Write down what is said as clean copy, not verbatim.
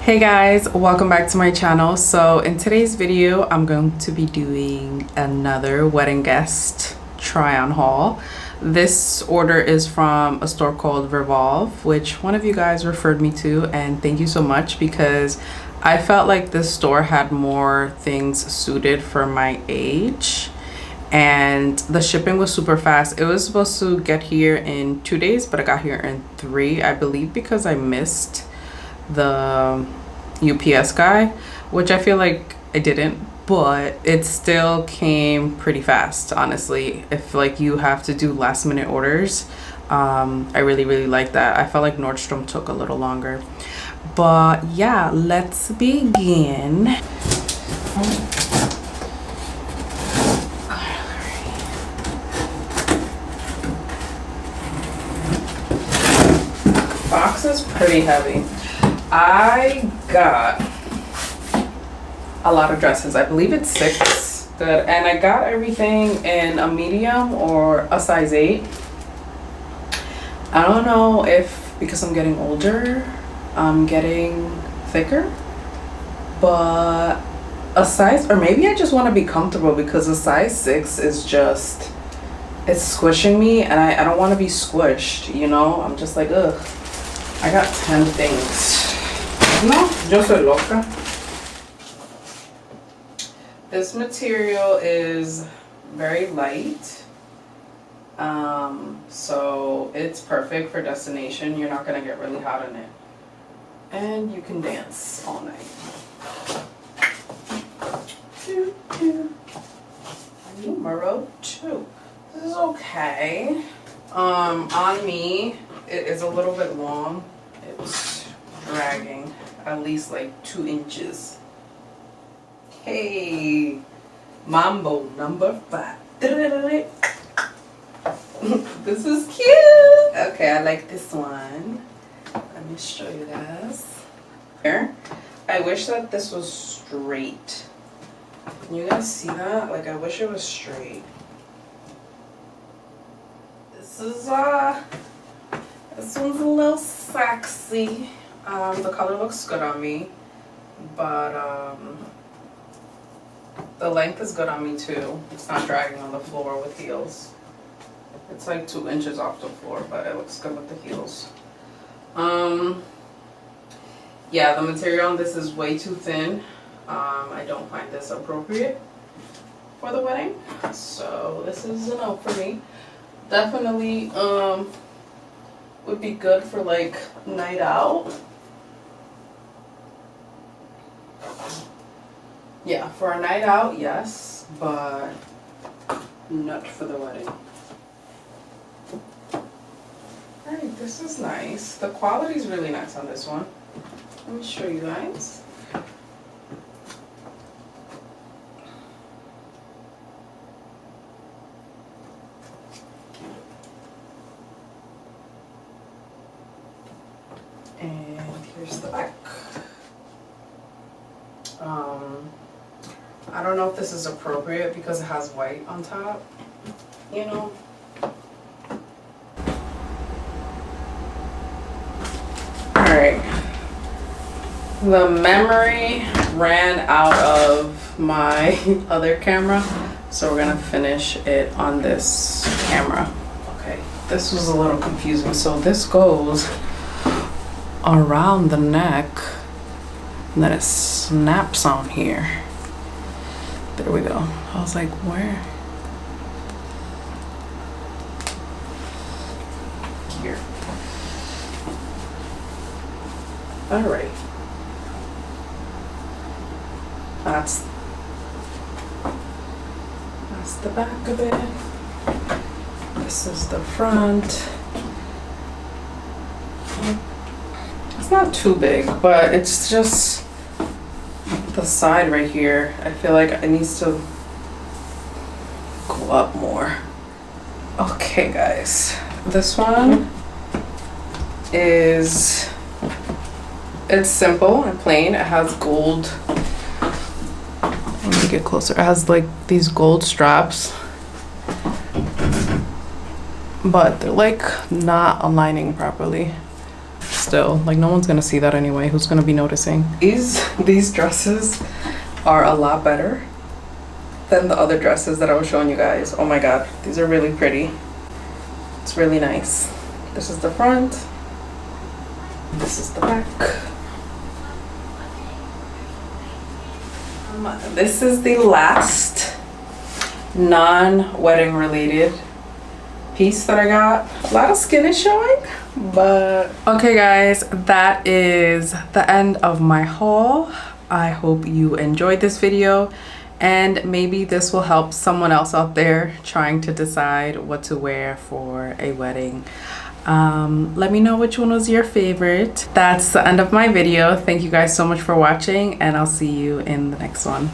Hey guys, welcome back to my channel. So in today's video I'm going to be doing another wedding guest try on haul. This order is from a store called Revolve, which one of you guys referred me to, and thank you so much because I felt like this store had more things suited for my age and the shipping was super fast. It was supposed to get here in 2 days, but I got here in 3, I believe, because I missed the UPS guy, which I feel like I didn't, but it still came pretty fast, honestly. If like you have to do last minute orders, I really like that. I felt like Nordstrom took a little longer, but yeah, let's begin. Box is pretty heavy. I got a lot of dresses. I believe it's 6. Good. And I got everything in a medium or a size 8. I don't know if because I'm getting older, I'm getting thicker, but a size, or maybe I just want to be comfortable because a size 6 is just, it's squishing me and I don't want to be squished, you know? I'm just like, ugh. I got 10 things. No, yo soy loca. This material is very light, so it's perfect for destination. You're not gonna get really hot in it, and you can dance all night. Numero 2. This is okay. On me, it is a little bit long. It's dragging at least like 2 inches. Hey, Mambo number 5. This is cute. Okay, I like this one. Let me show you guys. Here, I wish that this was straight. Can you guys see that? Like, I wish it was straight. This is this one's a little sexy. The color looks good on me, but the length is good on me too. It's not dragging on the floor with heels. It's like 2 inches off the floor, but it looks good with the heels. Yeah, the material on this is way too thin. I don't find this appropriate for the wedding, so this is a no for me. Definitely would be good for like night out. Yeah, for a night out, yes, but not for the wedding. Alright, this is nice. The quality is really nice on this one. Let me show you guys. And here's the back. I don't know if this is appropriate because it has white on top, you know. Alright. The memory ran out of my other camera, so we're gonna finish it on this camera. Okay, this was a little confusing. So this goes around the neck and then it snaps on here. There we go. I was like, where? Here. All right. That's the back of it. This is the front. It's not too big, but it's just the side right here. I feel like it needs to go up more. Okay, guys. This one is, it's simple and plain. It has gold. Let me get closer. It has like these gold straps, but they're like not aligning properly. still, like no one's gonna see that anyway. Who's gonna be noticing? These dresses are a lot better than the other dresses that I was showing you guys. Oh my god, these are really pretty. It's really nice. This is the front. This is the back. This is the last non-wedding related piece that I got. A lot of skin is showing, but okay guys, that is the end of my haul. I hope you enjoyed this video, and maybe this will help someone else out there trying to decide what to wear for a wedding. Let me know which one was your favorite. That's the end of my video. Thank you guys so much for watching, and I'll see you in the next one.